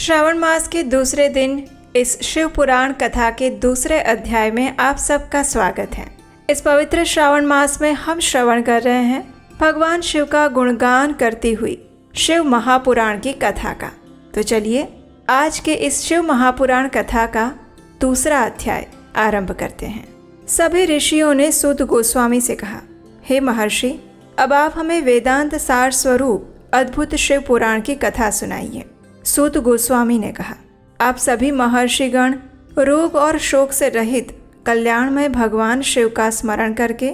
श्रावण मास के दूसरे दिन इस शिव पुराण कथा के दूसरे अध्याय में आप सबका स्वागत है। इस पवित्र श्रावण मास में हम श्रवण कर रहे हैं भगवान शिव का गुणगान करती हुई शिव महापुराण की कथा का। तो चलिए आज के इस शिव महापुराण कथा का दूसरा अध्याय आरंभ करते हैं। सभी ऋषियों ने सूत गोस्वामी से कहा, हे महर्षि, अब आप हमें वेदांत सार स्वरूप अद्भुत शिव पुराण की कथा सुनाइए। सूत गोस्वामी ने कहा, आप सभी महर्षिगण रोग और शोक से रहित कल्याणमय भगवान शिव का स्मरण करके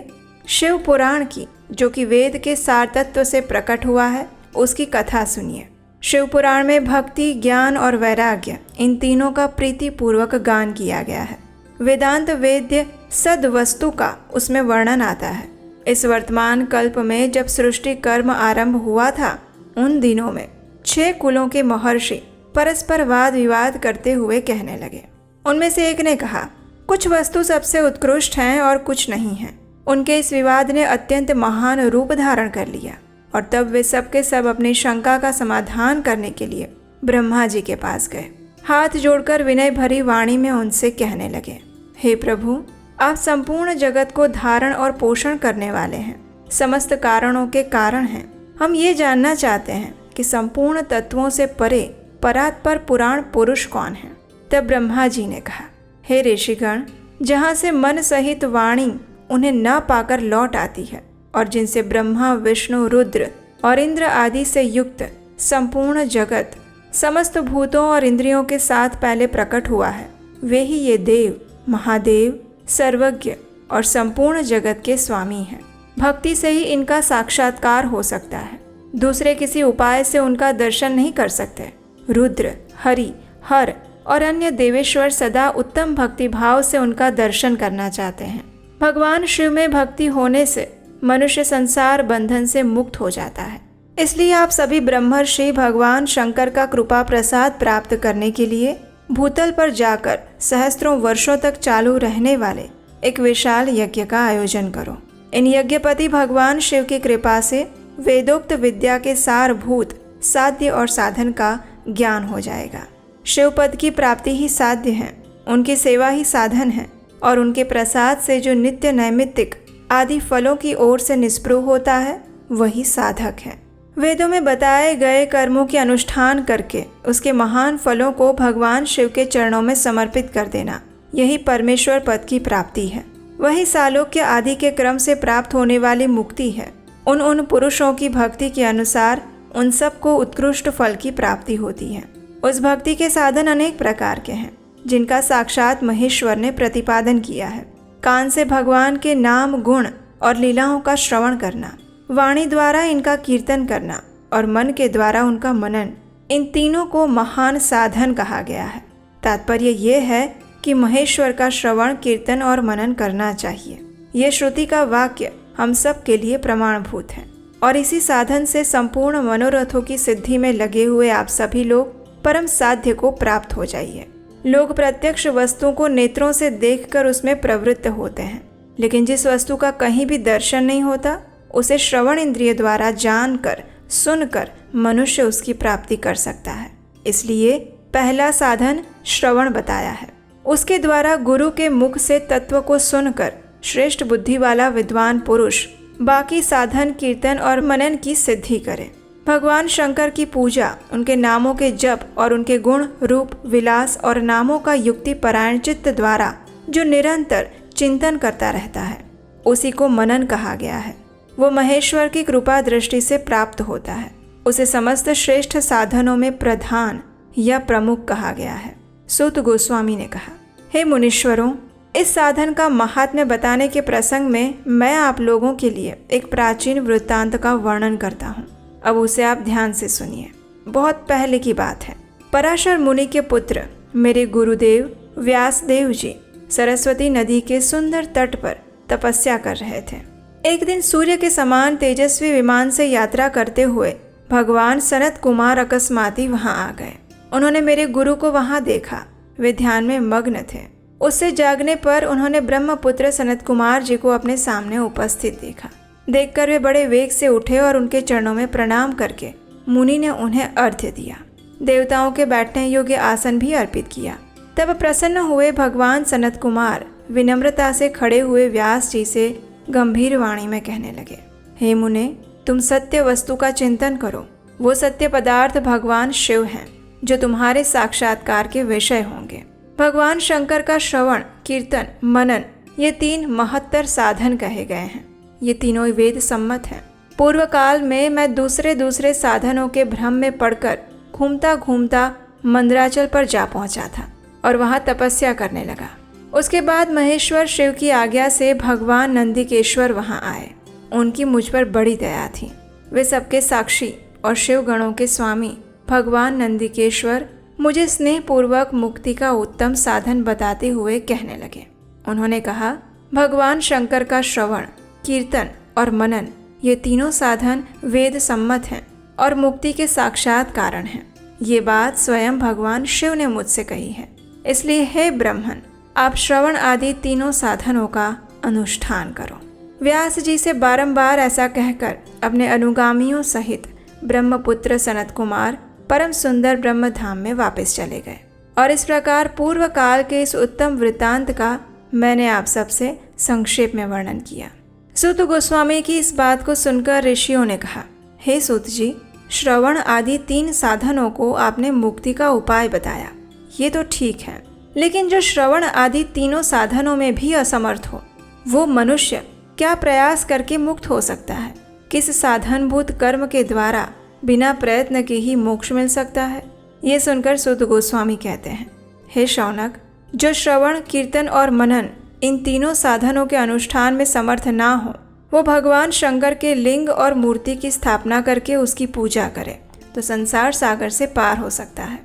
शिव पुराण की, जो कि वेद के सार तत्व से प्रकट हुआ है, उसकी कथा सुनिए। शिव पुराण में भक्ति, ज्ञान और वैराग्य, इन तीनों का प्रीति पूर्वक गान किया गया है। वेदांत वेद्य सद वस्तु का उसमें वर्णन आता है। इस वर्तमान कल्प में जब सृष्टि कर्म आरंभ हुआ था, उन दिनों में 6 कुलों के महर्षि परस्पर वाद विवाद करते हुए कहने लगे। उनमें से एक ने कहा, कुछ वस्तु सबसे उत्कृष्ट हैं और कुछ नहीं है। उनके इस विवाद ने अत्यंत महान रूप धारण कर लिया और तब वे सबके सब अपनी शंका का समाधान करने के लिए ब्रह्मा जी के पास गए। हाथ जोड़कर विनय भरी वाणी में उनसे कहने लगे, हे प्रभु, आप संपूर्ण जगत को धारण और पोषण करने वाले हैं, समस्त कारणों के कारण हैं। हम ये जानना चाहते हैं कि संपूर्ण तत्वों से परे परात्पर पुराण पुरुष कौन है। तब ब्रह्मा जी ने कहा, हे ऋषिगण, जहाँ से मन सहित वाणी उन्हें न पाकर लौट आती है और जिनसे ब्रह्मा, विष्णु, रुद्र और इंद्र आदि से युक्त संपूर्ण जगत समस्त भूतों और इंद्रियों के साथ पहले प्रकट हुआ है, वे ही ये देव, महादेव, सर्वज्ञ और संपूर्ण जगत के स्वामी हैं। भक्ति से ही इनका साक्षात्कार हो सकता है, दूसरे किसी उपाय से उनका दर्शन नहीं कर सकते। रुद्र, हरि, हर और अन्य देवेश्वर सदा उत्तम भक्ति भाव से उनका दर्शन करना चाहते हैं। भगवान शिव में भक्ति होने से मनुष्य संसार बंधन से मुक्त हो जाता है। इसलिए आप सभी ब्रह्मर्षि भगवान शंकर का कृपा प्रसाद प्राप्त करने के लिए भूतल पर जाकर सहस्त्रों वर्षों तक चालू रहने वाले एक विशाल यज्ञ का आयोजन करो। इन यज्ञपति भगवान शिव की कृपा से वेदोक्त विद्या के सारभूत साध्य और साधन का ज्ञान हो जाएगा। शिवपद की प्राप्ति ही साध्य है, उनकी सेवा ही साधन है और उनके प्रसाद से जो नित्य नैमित्तिक आदि फलों की ओर से निस्पृह होता है, वही साधक है। वेदों में बताए गए कर्मों के अनुष्ठान करके उसके महान फलों को भगवान शिव के चरणों में समर्पित कर देना, यही परमेश्वर पद की प्राप्ति है। वही सालोक्य आदि के क्रम से प्राप्त होने वाली मुक्ति है। उन पुरुषों की भक्ति के अनुसार उन सबको उत्कृष्ट फल की प्राप्ति होती है। उस भक्ति के साधन अनेक प्रकार के हैं, जिनका साक्षात महेश्वर ने प्रतिपादन किया है। कान से भगवान के नाम, गुण और लीलाओं का श्रवण करना, वाणी द्वारा इनका कीर्तन करना और मन के द्वारा उनका मनन, इन तीनों को महान साधन कहा गया है। तात्पर्य ये है कि महेश्वर का श्रवण, कीर्तन और मनन करना चाहिए। ये श्रुति का वाक्य हम सब के लिए प्रमाणभूत है और इसी साधन से संपूर्ण मनोरथों की सिद्धि में लगे हुए आप सभी लोग परम साध्य को प्राप्त हो जाइए। लोग प्रत्यक्ष वस्तुओं को नेत्रों से देखकर उसमें प्रवृत्त होते हैं, लेकिन जिस वस्तु का कहीं भी दर्शन नहीं होता, उसे श्रवण इंद्रिय द्वारा जानकर, सुनकर मनुष्य उसकी प्राप्ति कर सकता है। इसलिए पहला साधन श्रवण बताया है। उसके द्वारा गुरु के मुख से तत्व को सुनकर श्रेष्ठ बुद्धि वाला विद्वान पुरुष बाकी साधन, कीर्तन और मनन की सिद्धि करे। भगवान शंकर की पूजा, उनके नामों के जप और उनके गुण, रूप, विलास और नामों का युक्ति परायण चित्त द्वारा जो निरंतर चिंतन करता रहता है, उसी को मनन कहा गया है। वो महेश्वर की कृपा दृष्टि से प्राप्त होता है। उसे समस्त श्रेष्ठ साधनों में प्रधान या प्रमुख कहा गया है। सूत गोस्वामी ने कहा, हे मुनीश्वरों, इस साधन का महात्म्य बताने के प्रसंग में मैं आप लोगों के लिए एक प्राचीन वृत्तांत का वर्णन करता हूँ। अब उसे आप ध्यान से सुनिए। बहुत पहले की बात है। पराशर मुनि के पुत्र मेरे गुरुदेव व्यासदेव जी सरस्वती नदी के सुंदर तट पर तपस्या कर रहे थे। एक दिन सूर्य के समान तेजस्वी विमान से यात्रा करते हुए भगवान सनत कुमार अकस्माती वहां आ गए। उन्होंने मेरे गुरु को वहां देखा। वे ध्यान में मग्न थे। उससे जागने पर उन्होंने ब्रह्मपुत्र सनत कुमार जी को अपने सामने उपस्थित देखा। देखकर वे बड़े वेग से उठे और उनके चरणों में प्रणाम करके मुनि ने उन्हें अर्घ्य दिया। देवताओं के बैठने योग्य आसन भी अर्पित किया। तब प्रसन्न हुए भगवान सनत कुमार विनम्रता से खड़े हुए व्यास जी से गंभीर वाणी में कहने लगे, हे मुने, तुम सत्य वस्तु का चिंतन करो। वो सत्य पदार्थ भगवान शिव हैं जो तुम्हारे साक्षात्कार के विषय होंगे। भगवान शंकर का श्रवण, कीर्तन, मनन ये 3 महत्तर साधन कहे गए हैं। ये तीनों वेद सम्मत हैं। पूर्व काल में मैं दूसरे साधनों के भ्रम में पड़कर घूमता घूमता मंदराचल पर जा पहुंचा था और वहां तपस्या करने लगा। उसके बाद महेश्वर शिव की आज्ञा से भगवान नंदिकेश्वर वहां आए। उनकी मुझ पर बड़ी दया थी। वे सबके साक्षी और शिव गणों के स्वामी भगवान नंदिकेश्वर मुझे स्नेहपूर्वक मुक्ति का उत्तम साधन बताते हुए कहने लगे। उन्होंने कहा, भगवान शंकर का श्रवण, कीर्तन और मनन ये तीनों साधन वेद सम्मत हैं और मुक्ति के साक्षात कारण हैं। ये बात स्वयं भगवान शिव ने मुझसे कही है। इसलिए हे ब्राह्मण, आप श्रवण आदि तीनों साधनों का अनुष्ठान करो। व्यास जी से बारंबार ऐसा कहकर अपने अनुगामियों सहित ब्रह्मपुत्र सनत कुमार परम सुंदर ब्रह्म धाम में वापस चले गए। और इस प्रकार पूर्व काल के इस उत्तम वृत्तांत का मैंने आप सबसे संक्षेप में वर्णन किया। सूत गोस्वामी की इस बात को सुनकर ऋषियों ने कहा, हे सूत जी, श्रवण आदि 3 साधनों को आपने मुक्ति का उपाय बताया, ये तो ठीक है, लेकिन जो श्रवण आदि तीनों साधनों में भी असमर्थ हो, वो मनुष्य क्या प्रयास करके मुक्त हो सकता है? किस साधनभूत कर्म के द्वारा बिना प्रयत्न के ही मोक्ष मिल सकता है? ये सुनकर सूत गोस्वामी कहते हैं, हे शौनक, जो श्रवण, कीर्तन और मनन इन तीनों साधनों के अनुष्ठान में समर्थ ना हो, वो भगवान शंकर के लिंग और मूर्ति की स्थापना करके उसकी पूजा करे तो संसार सागर से पार हो सकता है।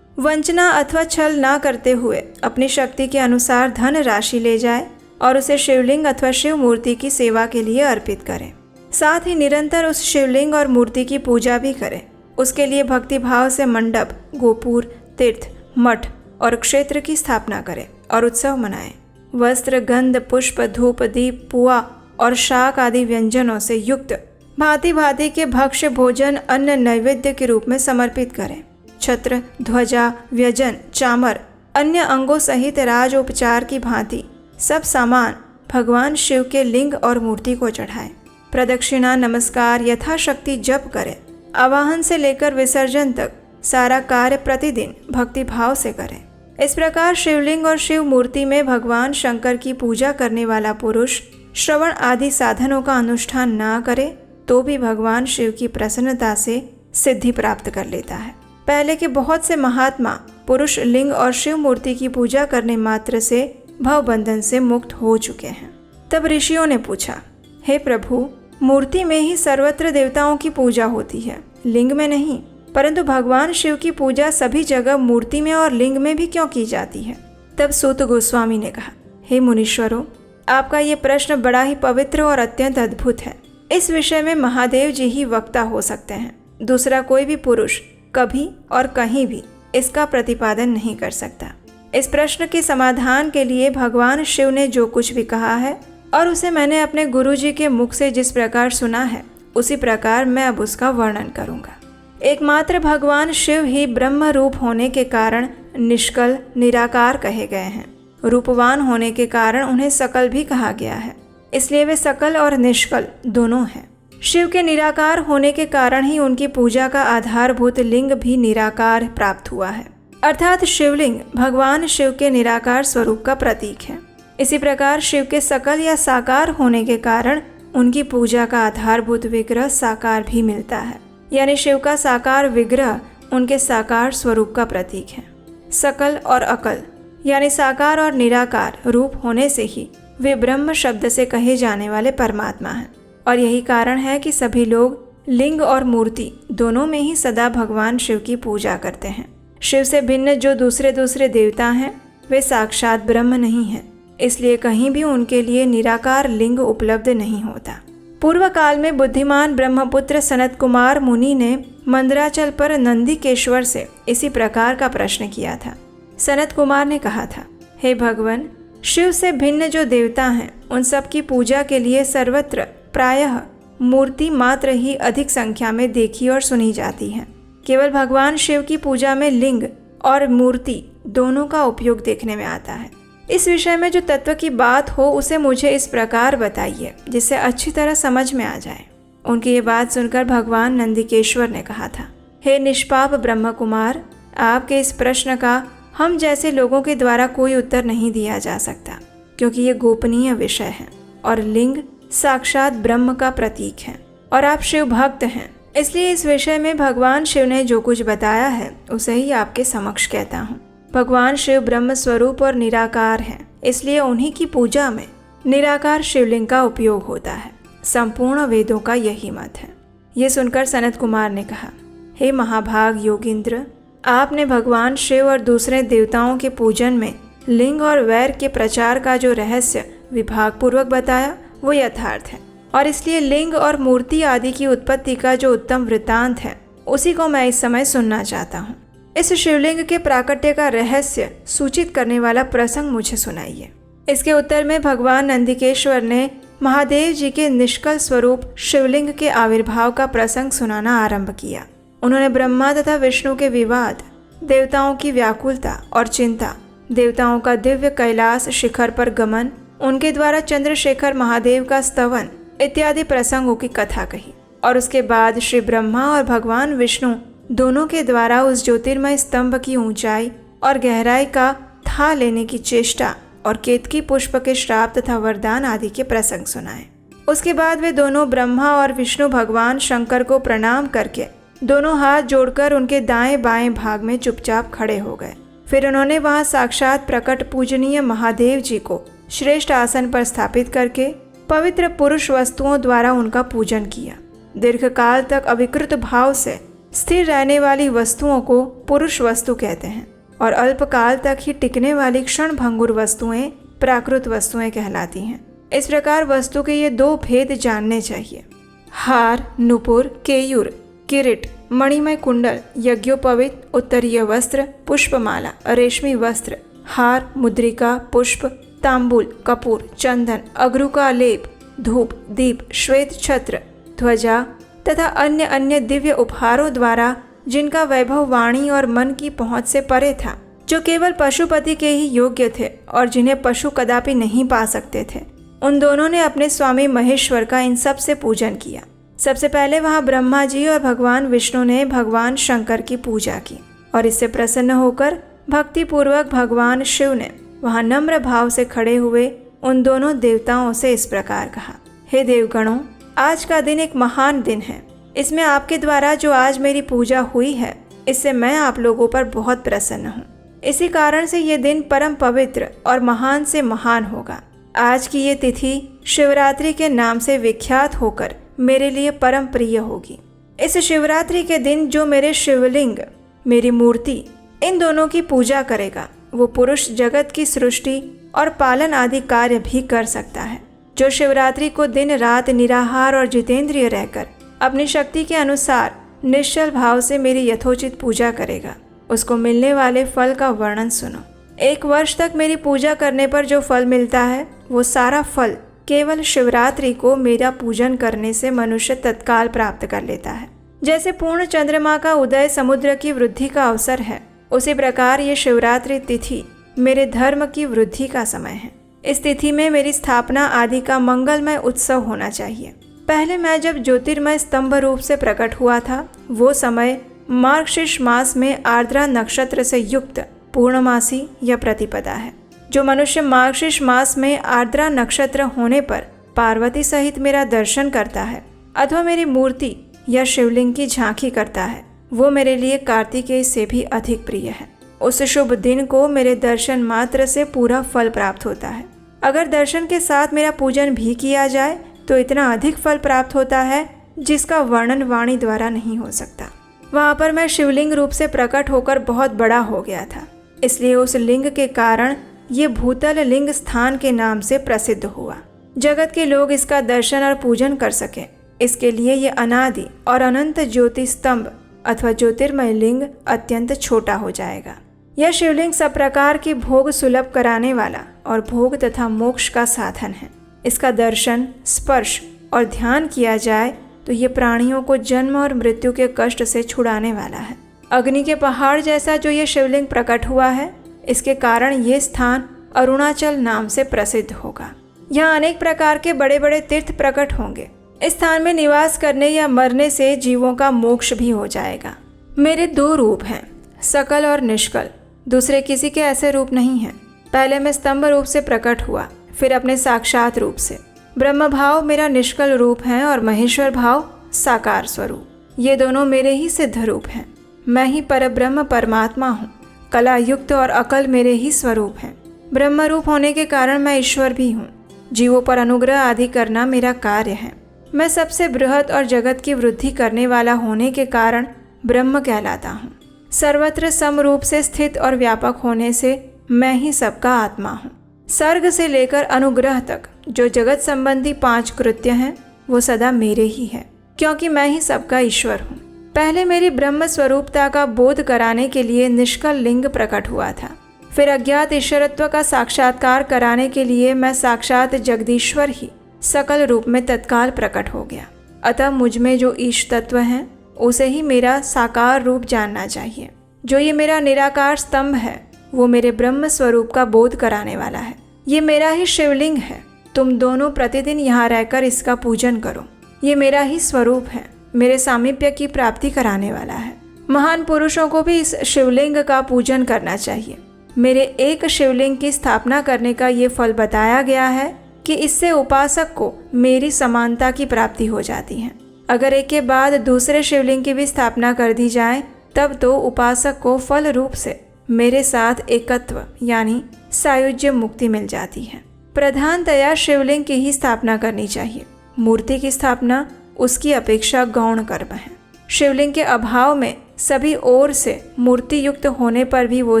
वंचना अथवा छल ना करते हुए अपनी शक्ति के अनुसार धन राशि ले जाए और उसे शिवलिंग अथवा शिव मूर्ति की सेवा के लिए अर्पित करें। साथ ही निरंतर उस शिवलिंग और मूर्ति की पूजा भी करें। उसके लिए भक्ति भाव से मंडप, गोपुर, तीर्थ, मठ और क्षेत्र की स्थापना करें और उत्सव मनाएं। वस्त्र, गंध, पुष्प, धूप, दीप, पुआ और शाक आदि व्यंजनों से युक्त भांति भांति के भक्ष्य भोजन अन्न नैवेद्य के रूप में समर्पित करें। छत्र, ध्वजा, व्यजन, चामर, अन्य अंगों सहित राजोपचार की भांति सब सामान भगवान शिव के लिंग और मूर्ति को चढ़ाएं। प्रदक्षिणा, नमस्कार यथाशक्ति जप करें। आवाहन से लेकर विसर्जन तक सारा कार्य प्रतिदिन भक्ति भाव से करें। इस प्रकार शिवलिंग और शिव मूर्ति में भगवान शंकर की पूजा करने वाला पुरुष श्रवण आदि साधनों का अनुष्ठान ना करे तो भी भगवान शिव की प्रसन्नता से सिद्धि प्राप्त कर लेता है। पहले के बहुत से महात्मा पुरुष लिंग और शिव मूर्ति की पूजा करने मात्र से भवबंधन से मुक्त हो चुके हैं। तब ऋषियों ने पूछा, हे प्रभु, मूर्ति में ही सर्वत्र देवताओं की पूजा होती है, लिंग में नहीं, परंतु भगवान शिव की पूजा सभी जगह मूर्ति में और लिंग में भी क्यों की जाती है? तब सूत गोस्वामी ने कहा, हे मुनीश्वरों, आपका ये प्रश्न बड़ा ही पवित्र और अत्यंत अद्भुत है। इस विषय में महादेव जी ही वक्ता हो सकते हैं। दूसरा कोई भी पुरुष कभी और कहीं भी इसका प्रतिपादन नहीं कर सकता। इस प्रश्न के समाधान के लिए भगवान शिव ने जो कुछ भी कहा है और उसे मैंने अपने गुरुजी के मुख से जिस प्रकार सुना है, उसी प्रकार मैं अब उसका वर्णन करूंगा। एकमात्र भगवान शिव ही ब्रह्म रूप होने के कारण निष्कल, निराकार कहे गए हैं। रूपवान होने के कारण उन्हें सकल भी कहा गया है, इसलिए वे सकल और निष्कल दोनों हैं। शिव के निराकार होने के कारण ही उनकी पूजा का आधारभूत लिंग भी निराकार प्राप्त हुआ है, अर्थात शिवलिंग भगवान शिव के निराकार स्वरूप का प्रतीक है। इसी प्रकार शिव के सकल या साकार होने के कारण उनकी पूजा का आधारभूत विग्रह साकार भी मिलता है, यानी शिव का साकार विग्रह उनके साकार स्वरूप का प्रतीक है। सकल और अकल यानी साकार और निराकार रूप होने से ही वे ब्रह्म शब्द से कहे जाने वाले परमात्मा हैं, और यही कारण है कि सभी लोग लिंग और मूर्ति दोनों में ही सदा भगवान शिव की पूजा करते हैं। शिव से भिन्न जो दूसरे देवता हैं वे साक्षात ब्रह्म नहीं हैं, इसलिए कहीं भी उनके लिए निराकार लिंग उपलब्ध नहीं होता। पूर्व काल में बुद्धिमान ब्रह्मपुत्र सनत कुमार मुनि ने मंदराचल पर नंदिकेश्वर से इसी प्रकार का प्रश्न किया था। सनत कुमार ने कहा था, हे भगवान, शिव से भिन्न जो देवता हैं उन सब की पूजा के लिए सर्वत्र प्रायः मूर्ति मात्र ही अधिक संख्या में देखी और सुनी जाती है। केवल भगवान शिव की पूजा में लिंग और मूर्ति दोनों का उपयोग देखने में आता है। इस विषय में जो तत्व की बात हो उसे मुझे इस प्रकार बताइए जिससे अच्छी तरह समझ में आ जाए। उनकी ये बात सुनकर भगवान नंदिकेश्वर ने कहा था, हे निष्पाप ब्रह्म कुमार, आपके इस प्रश्न का हम जैसे लोगों के द्वारा कोई उत्तर नहीं दिया जा सकता, क्योंकि ये गोपनीय विषय है और लिंग साक्षात ब्रह्म का प्रतीक है और आप शिव भक्त हैं। इसलिए इस विषय में भगवान शिव ने जो कुछ बताया है उसे ही आपके समक्ष कहता हूँ। भगवान शिव ब्रह्म स्वरूप और निराकार हैं, इसलिए उन्हीं की पूजा में निराकार शिवलिंग का उपयोग होता है। संपूर्ण वेदों का यही मत है। ये सुनकर सनत कुमार ने कहा, हे महाभाग योगींद्र, आपने भगवान शिव और दूसरे देवताओं के पूजन में लिंग और वैर के प्रचार का जो रहस्य विभाग पूर्वक बताया वो यथार्थ है, और इसलिए लिंग और मूर्ति आदि की उत्पत्ति का जो उत्तम वृत्तांत है उसी को मैं इस समय सुनना चाहता हूँ। इस शिवलिंग के प्राकट्य का रहस्य सूचित करने वाला प्रसंग मुझे सुनाइए। इसके उत्तर में भगवान नंदिकेश्वर ने महादेव जी के निष्कल स्वरूप शिवलिंग के आविर्भाव का प्रसंग सुनाना आरंभ किया। उन्होंने ब्रह्मा तथा विष्णु के विवाद, देवताओं की व्याकुलता और चिंता, देवताओं का दिव्य कैलाश शिखर पर गमन, उनके द्वारा चंद्रशेखर महादेव का स्तवन इत्यादि प्रसंगों की कथा कही। और उसके बाद श्री ब्रह्मा और भगवान विष्णु दोनों के द्वारा उस ज्योतिर्मय स्तंभ की ऊंचाई और गहराई का था लेने की चेष्टा और केतकी पुष्प के श्राप तथा वरदान आदि के प्रसंग सुनाए। उसके बाद वे दोनों ब्रह्मा और विष्णु भगवान शंकर को प्रणाम करके दोनों हाथ जोड़कर उनके दाएं बाएं भाग में चुपचाप खड़े हो गए। फिर उन्होंने वहां साक्षात प्रकट पूजनीय महादेव जी को श्रेष्ठ आसन पर स्थापित करके पवित्र पुरुष वस्तुओं द्वारा उनका पूजन किया। दीर्घ काल तक अविकृत भाव से स्थिर रहने वाली वस्तुओं को पुरुष वस्तु कहते हैं और अल्प काल तक ही टिकने वाली क्षण भंगुर वस्तुएं प्राकृत वस्तुएं कहलाती हैं। इस प्रकार वस्तु के ये दो भेद जानने चाहिए। हार, नुपुर, केयूर, किरीट, मणिमय कुंडल, यज्ञोपवीत, उत्तरीय वस्त्र, पुष्पमाला, रेशमी वस्त्र, हार, मुद्रिका, पुष्प, तांबूल, कपूर, चंदन, अगरू का लेप, धूप, दीप, श्वेत छत्र, ध्वजा तथा अन्य अन्य दिव्य उपहारों द्वारा जिनका वैभव वाणी और मन की पहुंच से परे था, जो केवल पशुपति के ही योग्य थे और जिन्हें पशु कदापि नहीं पा सकते थे, उन दोनों ने अपने स्वामी महेश्वर का इन सब से पूजन किया। सबसे पहले वहां ब्रह्मा जी और भगवान विष्णु ने भगवान शंकर की पूजा की और इससे प्रसन्न होकर भक्ति पूर्वक भगवान शिव ने वहां नम्र भाव से खड़े हुए उन दोनों देवताओं से इस प्रकार कहा, हे देवगणों, आज का दिन एक महान दिन है। इसमें आपके द्वारा जो आज मेरी पूजा हुई है, इससे मैं आप लोगों पर बहुत प्रसन्न हूँ। इसी कारण से ये दिन परम पवित्र और महान से महान होगा। आज की ये तिथि शिवरात्रि के नाम से विख्यात होकर मेरे लिए परम प्रिय होगी। इस शिवरात्रि के दिन जो मेरे शिवलिंग, मेरी मूर्ति, इन दोनों की पूजा करेगा, वो पुरुष जगत की सृष्टि और पालन आदि कार्य भी कर सकता है। जो शिवरात्रि को दिन रात निराहार और जितेंद्रिय रहकर अपनी शक्ति के अनुसार निश्चल भाव से मेरी यथोचित पूजा करेगा, उसको मिलने वाले फल का वर्णन सुनो। 1 वर्ष तक मेरी पूजा करने पर जो फल मिलता है, वो सारा फल केवल शिवरात्रि को मेरा पूजन करने से मनुष्य तत्काल प्राप्त कर लेता है। जैसे पूर्ण चंद्रमा का उदय समुद्र की वृद्धि का अवसर है, उसी प्रकार ये शिवरात्रि तिथि मेरे धर्म की वृद्धि का समय है। इस तिथि में मेरी स्थापना आदि का मंगलमय उत्सव होना चाहिए। पहले मैं जब ज्योतिर्मय स्तंभ रूप से प्रकट हुआ था, वो समय मार्गशीर्ष मास में आर्द्रा नक्षत्र से युक्त पूर्णमासी या प्रतिपदा है। जो मनुष्य मार्गशीर्ष मास में आर्द्रा नक्षत्र होने पर पार्वती सहित मेरा दर्शन करता है अथवा मेरी मूर्ति या शिवलिंग की झांकी करता है, वो मेरे लिए कार्तिकेय से भी अधिक प्रिय है। उस शुभ दिन को मेरे दर्शन मात्र से पूरा फल प्राप्त होता है। अगर दर्शन के साथ मेरा पूजन भी किया जाए तो इतना अधिक फल प्राप्त होता है जिसका वर्णन वाणी द्वारा नहीं हो सकता। वहाँ पर मैं शिवलिंग रूप से प्रकट होकर बहुत बड़ा हो गया था, इसलिए उस लिंग के कारण ये भूतल लिंग स्थान के नाम से प्रसिद्ध हुआ। जगत के लोग इसका दर्शन और पूजन कर सके, इसके लिए ये अनादि और अनंत ज्योति स्तंभ अथवा ज्योतिर्मय लिंग अत्यंत छोटा हो जाएगा। यह शिवलिंग सब प्रकार की भोग सुलभ कराने वाला और भोग तथा मोक्ष का साधन है। इसका दर्शन, स्पर्श और ध्यान किया जाए तो ये प्राणियों को जन्म और मृत्यु के कष्ट से छुड़ाने वाला है। अग्नि के पहाड़ जैसा जो ये शिवलिंग प्रकट हुआ है, इसके कारण ये स्थान अरुणाचल नाम से प्रसिद्ध होगा। यहाँ अनेक प्रकार के बड़े बड़े तीर्थ प्रकट होंगे। इस स्थान में निवास करने या मरने से जीवों का मोक्ष भी हो जाएगा। मेरे 2 रूप हैं, सकल और निष्कल। दूसरे किसी के ऐसे रूप नहीं हैं। पहले मैं स्तंभ रूप से प्रकट हुआ, फिर अपने साक्षात रूप से। ब्रह्म भाव मेरा निष्कल रूप है और महेश्वर भाव साकार स्वरूप। ये दोनों मेरे ही सिद्ध रूप हैं। मैं ही परब्रह्म परमात्मा हूँ। कला युक्त और अकल मेरे ही स्वरूप हैं। ब्रह्म रूप होने के कारण मैं ईश्वर भी हूँ। जीवों पर अनुग्रह आदि करना मेरा कार्य है। मैं सबसे बृहद और जगत की वृद्धि करने वाला होने के कारण ब्रह्म कहलाता हूँ। सर्वत्र समरूप से स्थित और व्यापक होने से मैं ही सबका आत्मा हूँ। सर्ग से लेकर अनुग्रह तक जो जगत संबंधी 5 कृत्य हैं, वो सदा मेरे ही है, क्योंकि मैं ही सबका ईश्वर हूँ। पहले मेरी ब्रह्म स्वरूपता का बोध कराने के लिए निष्कल लिंग प्रकट हुआ था। फिर अज्ञात ईश्वरत्व का साक्षात्कार कराने के लिए मैं साक्षात जगदीश्वर ही सकल रूप में तत्काल प्रकट हो गया। अतः मुझ में जो ईश तत्व है, उसे ही मेरा साकार रूप जानना चाहिए। जो ये मेरा निराकार स्तंभ है, वो मेरे ब्रह्म स्वरूप का बोध कराने वाला है। ये मेरा ही शिवलिंग है। तुम दोनों प्रतिदिन यहाँ रहकर इसका पूजन करो। ये मेरा ही स्वरूप है, मेरे सामीप्य की प्राप्ति कराने वाला है। महान पुरुषों को भी इस शिवलिंग का पूजन करना चाहिए। मेरे एक शिवलिंग की स्थापना करने का ये फल बताया गया है कि इससे उपासक को मेरी समानता की प्राप्ति हो जाती है। अगर एक के बाद दूसरे शिवलिंग की भी स्थापना कर दी जाए, तब तो उपासक को फल रूप से मेरे साथ एकत्व यानी सायुज्य मुक्ति मिल जाती है। प्रधानतया शिवलिंग की ही स्थापना करनी चाहिए। मूर्ति की स्थापना उसकी अपेक्षा गौण कर्म है। शिवलिंग के अभाव में सभी ओर से मूर्ति युक्त होने पर भी वो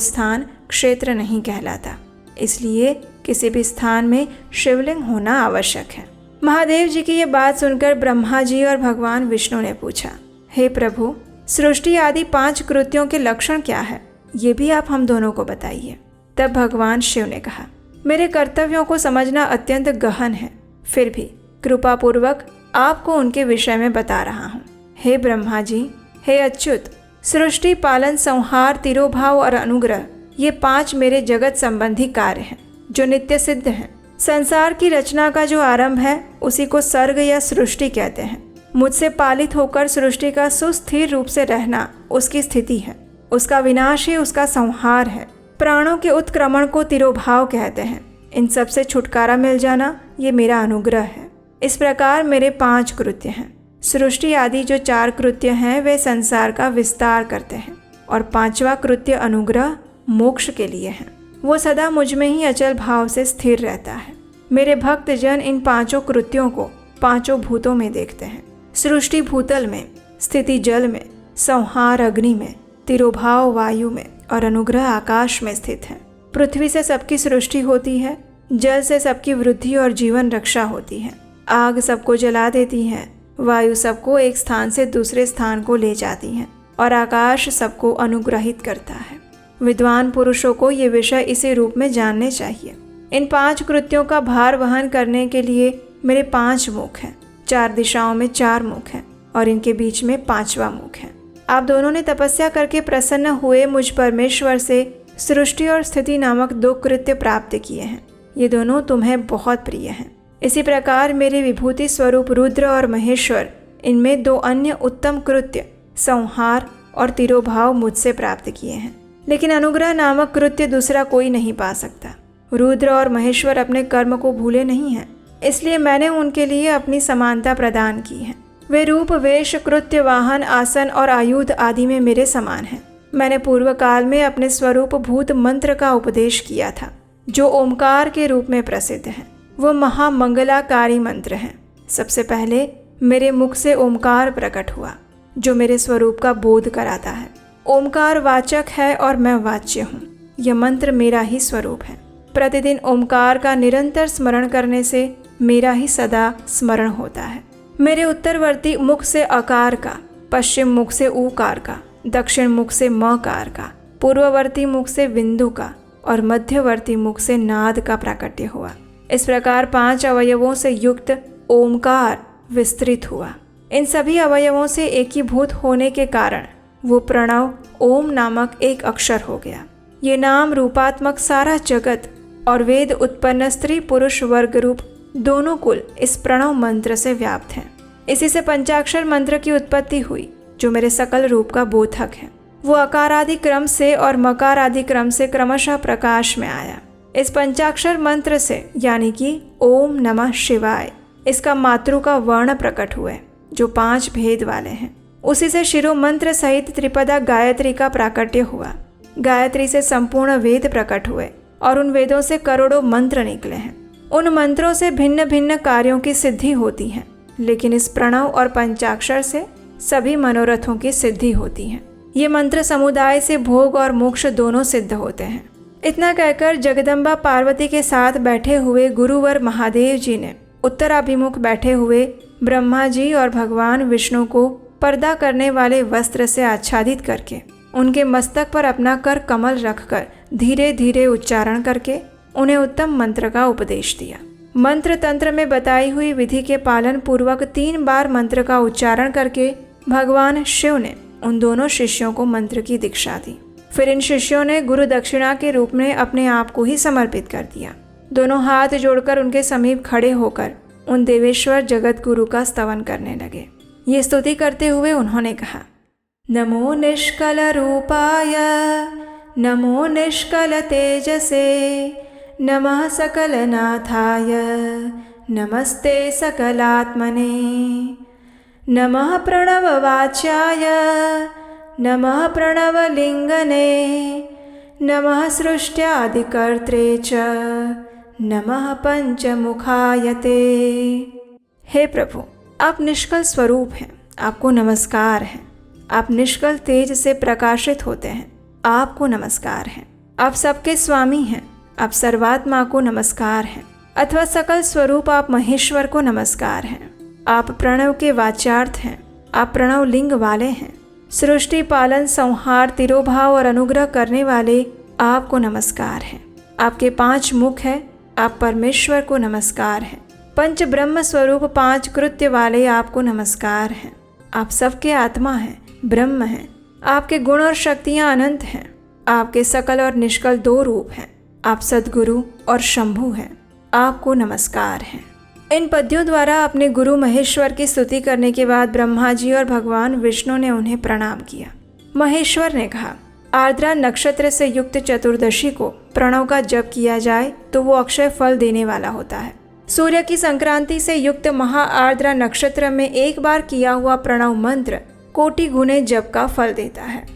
स्थान क्षेत्र नहीं कहलाता। इसलिए किसी भी स्थान में शिवलिंग होना आवश्यक है। महादेव जी की ये बात सुनकर ब्रह्मा जी और भगवान विष्णु ने पूछा, हे प्रभु, सृष्टि आदि 5 कृत्यों के लक्षण क्या है, ये भी आप हम दोनों को बताइए। तब भगवान शिव ने कहा, मेरे कर्तव्यों को समझना अत्यंत गहन है, फिर भी कृपा पूर्वक आपको उनके विषय में बता रहा हूँ। हे ब्रह्मा जी, हे अच्युत, सृष्टि, पालन, संहार, तिरोभाव और अनुग्रह, ये 5 मेरे जगत संबंधी कार्य हैं जो नित्य सिद्ध हैं। संसार की रचना का जो आरंभ है, उसी को सर्ग या सृष्टि कहते हैं। मुझसे पालित होकर सृष्टि का सुस्थिर रूप से रहना उसकी स्थिति है। उसका विनाश ही उसका संहार है। प्राणों के उत्क्रमण को तिरोभाव कहते हैं। इन सब से छुटकारा मिल जाना, ये मेरा अनुग्रह है। इस प्रकार मेरे 5 कृत्य हैं। सृष्टि आदि जो 4 कृत्य हैं, वे संसार का विस्तार करते हैं, और 5वां कृत्य अनुग्रह मोक्ष के लिए है। वो सदा मुझ में ही अचल भाव से स्थिर रहता है। मेरे भक्त जन इन 5 कृत्यों को 5 भूतों में देखते हैं। सृष्टि भूतल में, स्थिति जल में, संहार अग्नि में, तिरोभाव वायु में और अनुग्रह आकाश में स्थित है। पृथ्वी से सबकी सृष्टि होती है, जल से सबकी वृद्धि और जीवन रक्षा होती है, आग सबको जला देती है, वायु सबको एक स्थान से दूसरे स्थान को ले जाती है और आकाश सबको अनुग्रहित करता है। विद्वान पुरुषों को ये विषय इसी रूप में जानने चाहिए। इन 5 कृत्यों का भार वहन करने के लिए मेरे 5 मुख हैं। 4 दिशाओं में 4 मुख हैं और इनके बीच में 5वां मुख है। आप दोनों ने तपस्या करके प्रसन्न हुए मुझ परमेश्वर से सृष्टि और स्थिति नामक 2 कृत्य प्राप्त किए हैं। ये दोनों तुम्हें बहुत प्रिय हैं। इसी प्रकार मेरे विभूति स्वरूप रुद्र और महेश्वर, इनमें 2 अन्य उत्तम कृत्य संहार और तिरोभाव मुझसे प्राप्त किए हैं। लेकिन अनुग्रह नामक कृत्य दूसरा कोई नहीं पा सकता। रुद्र और महेश्वर अपने कर्म को भूले नहीं हैं, इसलिए मैंने उनके लिए अपनी समानता प्रदान की है। वे रूप, वेश, कृत्य, वाहन, आसन और आयुध आदि में मेरे समान हैं। मैंने पूर्व काल में अपने स्वरूप भूत मंत्र का उपदेश किया था, जो ओमकार के रूप में प्रसिद्ध है। वो महामंगलाकारी मंत्र है। सबसे पहले मेरे मुख से ओमकार प्रकट हुआ, जो मेरे स्वरूप का बोध कराता है। ओमकार वाचक है और मैं वाच्य हूँ। यह मंत्र मेरा ही स्वरूप है। प्रतिदिन ओमकार का निरंतर स्मरण करने से मेरा ही सदा स्मरण होता है। मेरे उत्तरवर्ती मुख से अकार का, पश्चिम मुख से ऊकार का, दक्षिण मुख से मकार का, पूर्ववर्ती मुख से बिंदु का और मध्यवर्ती मुख से नाद का प्राकट्य हुआ। इस प्रकार 5 अवयवों से युक्त ओमकार विस्तृत हुआ। इन सभी अवयवों से एकीभूत होने के कारण वो प्रणव ओम नामक एक अक्षर हो गया। ये नाम रूपात्मक सारा जगत और वेद उत्पन्न स्त्री पुरुष वर्ग रूप दोनों कुल इस प्रणव मंत्र से व्याप्त हैं। इसी से पंचाक्षर मंत्र की उत्पत्ति हुई, जो मेरे सकल रूप का बोधक है। वो अकार आदि क्रम से और मकार आदि क्रम से क्रमशः प्रकाश में आया। इस पंचाक्षर मंत्र से यानी कि ओम नमः शिवाय, इसका मातृ का वर्ण प्रकट हुए, जो 5 भेद वाले हैं। उसी से शिरो मंत्र सहित त्रिपदा गायत्री का प्राकट्य हुआ। गायत्री से संपूर्ण वेद प्रकट हुए और उन वेदों से करोड़ों मंत्र निकले हैं। उन मंत्रों से भिन्न भिन्न कार्यों की सिद्धि होती है, लेकिन इस प्रणव और पंचाक्षर से सभी मनोरथों की सिद्धि होती है। ये मंत्र समुदाय से भोग और मोक्ष दोनों सिद्ध होते हैं। इतना कहकर जगदम्बा पार्वती के साथ बैठे हुए गुरुवर महादेव जी ने उत्तराभिमुख बैठे हुए ब्रह्मा जी और भगवान विष्णु को पर्दा करने वाले वस्त्र से आच्छादित करके उनके मस्तक पर अपना कर कमल रखकर धीरे धीरे उच्चारण करके उन्हें उत्तम मंत्र का उपदेश दिया। मंत्र तंत्र में बताई हुई विधि के पालन पूर्वक 3 बार मंत्र का उच्चारण करके भगवान शिव ने उन दोनों शिष्यों को मंत्र की दीक्षा दी। फिर इन शिष्यों ने गुरु दक्षिणा के रूप में अपने आप को ही समर्पित कर दिया। दोनों हाथ जोड़कर उनके समीप खड़े होकर उन देवेश्वर जगत गुरु का स्तवन करने लगे। ये स्तुति करते हुए उन्होंने कहा, नमो निष्कल रूपाय, नमो निष्कल तेजसे, नमः सकलनाथाय, नमस्ते सकलात्मने, नमः प्रणववाच्याय, नमः प्रणवलिंगने, नमः सृष्ट्यादिकर्त्रे च, नमः पंचमुखायते। हे प्रभु, आप निष्कल स्वरूप हैं, आपको नमस्कार है। आप निष्कल तेज से प्रकाशित होते हैं, आपको नमस्कार है। आप सबके स्वामी हैं, आप सर्वात्मा को नमस्कार हैं। अथवा सकल स्वरूप आप महेश्वर को नमस्कार हैं। आप प्रणव के वाच्यार्थ हैं, आप प्रणव लिंग वाले हैं। सृष्टि पालन संहार तिरोभाव और अनुग्रह करने वाले आपको नमस्कार है। आपके 5 मुख है, आप परमेश्वर को नमस्कार है। पंच ब्रह्म स्वरूप 5 कृत्य वाले आपको नमस्कार हैं। आप सबके आत्मा हैं, ब्रह्म हैं। आपके गुण और शक्तियाँ अनंत हैं। आपके सकल और निष्कल 2 रूप हैं। आप सद्गुरु और शंभु हैं। आपको नमस्कार है। इन पद्यों द्वारा अपने गुरु महेश्वर की स्तुति करने के बाद ब्रह्मा जी और भगवान विष्णु ने उन्हें प्रणाम किया। महेश्वर ने कहा, आर्द्रा नक्षत्र से युक्त चतुर्दशी को प्रणव का जप किया जाए तो वो अक्षय फल देने वाला होता है। सूर्य की संक्रांति से युक्त महा आर्द्रा नक्षत्र में एक बार किया हुआ प्रणव मंत्र कोटि गुने जप का फल देता है।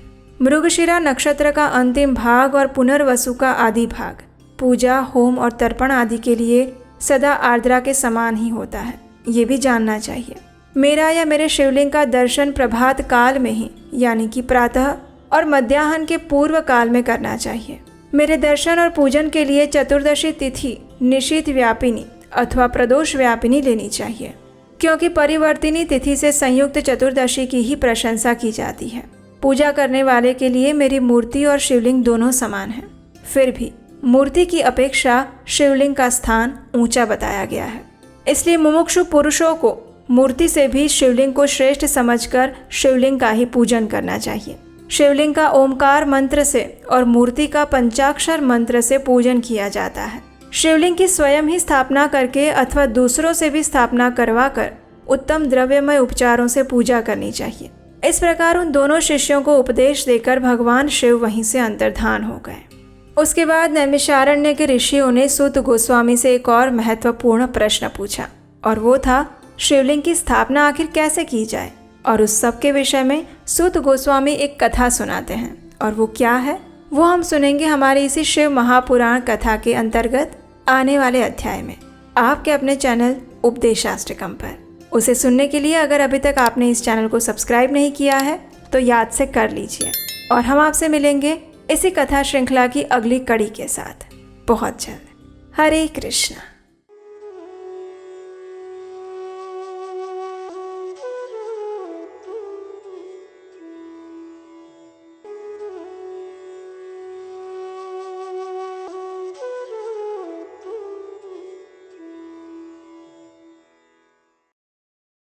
मृगशिरा नक्षत्र का अंतिम भाग और पुनर्वसु का आदि भाग पूजा, होम और तर्पण आदि के लिए सदा आर्द्रा के समान ही होता है, ये भी जानना चाहिए। मेरा या मेरे शिवलिंग का दर्शन प्रभात काल में ही यानी कि प्रातः और मध्याह्न के पूर्व काल में करना चाहिए। मेरे दर्शन और पूजन के लिए चतुर्दशी तिथि निशीथ व्यापिनी अथवा प्रदोष व्यापिनी लेनी चाहिए, क्योंकि परिवर्तिनी तिथि से संयुक्त चतुर्दशी की ही प्रशंसा की जाती है। पूजा करने वाले के लिए मेरी मूर्ति और शिवलिंग दोनों समान हैं। फिर भी मूर्ति की अपेक्षा शिवलिंग का स्थान ऊंचा बताया गया है। इसलिए मुमुक्षु पुरुषों को मूर्ति से भी शिवलिंग को श्रेष्ठ समझकर शिवलिंग का ही पूजन करना चाहिए। शिवलिंग का ओमकार मंत्र से और मूर्ति का पंचाक्षर मंत्र से पूजन किया जाता है। शिवलिंग की स्वयं ही स्थापना करके अथवा दूसरों से भी स्थापना करवा कर उत्तम द्रव्यमय उपचारों से पूजा करनी चाहिए। इस प्रकार उन दोनों शिष्यों को उपदेश देकर भगवान शिव वहीं से अंतर्धान हो गए। उसके बाद नैमिषारण्य के ऋषियों ने सूत गोस्वामी से एक और महत्वपूर्ण प्रश्न पूछा, और वो था शिवलिंग की स्थापना आखिर कैसे की जाए। और उस सब के विषय में सूत गोस्वामी एक कथा सुनाते हैं, और वो क्या है वो हम सुनेंगे हमारे इसी शिव महापुराण कथा के अंतर्गत आने वाले अध्याय में, आपके अपने चैनल उपदेशाष्टकम पर। उसे सुनने के लिए अगर अभी तक आपने इस चैनल को सब्सक्राइब नहीं किया है तो याद से कर लीजिए, और हम आपसे मिलेंगे इसी कथा श्रृंखला की अगली कड़ी के साथ बहुत जल्द। हरे कृष्णा।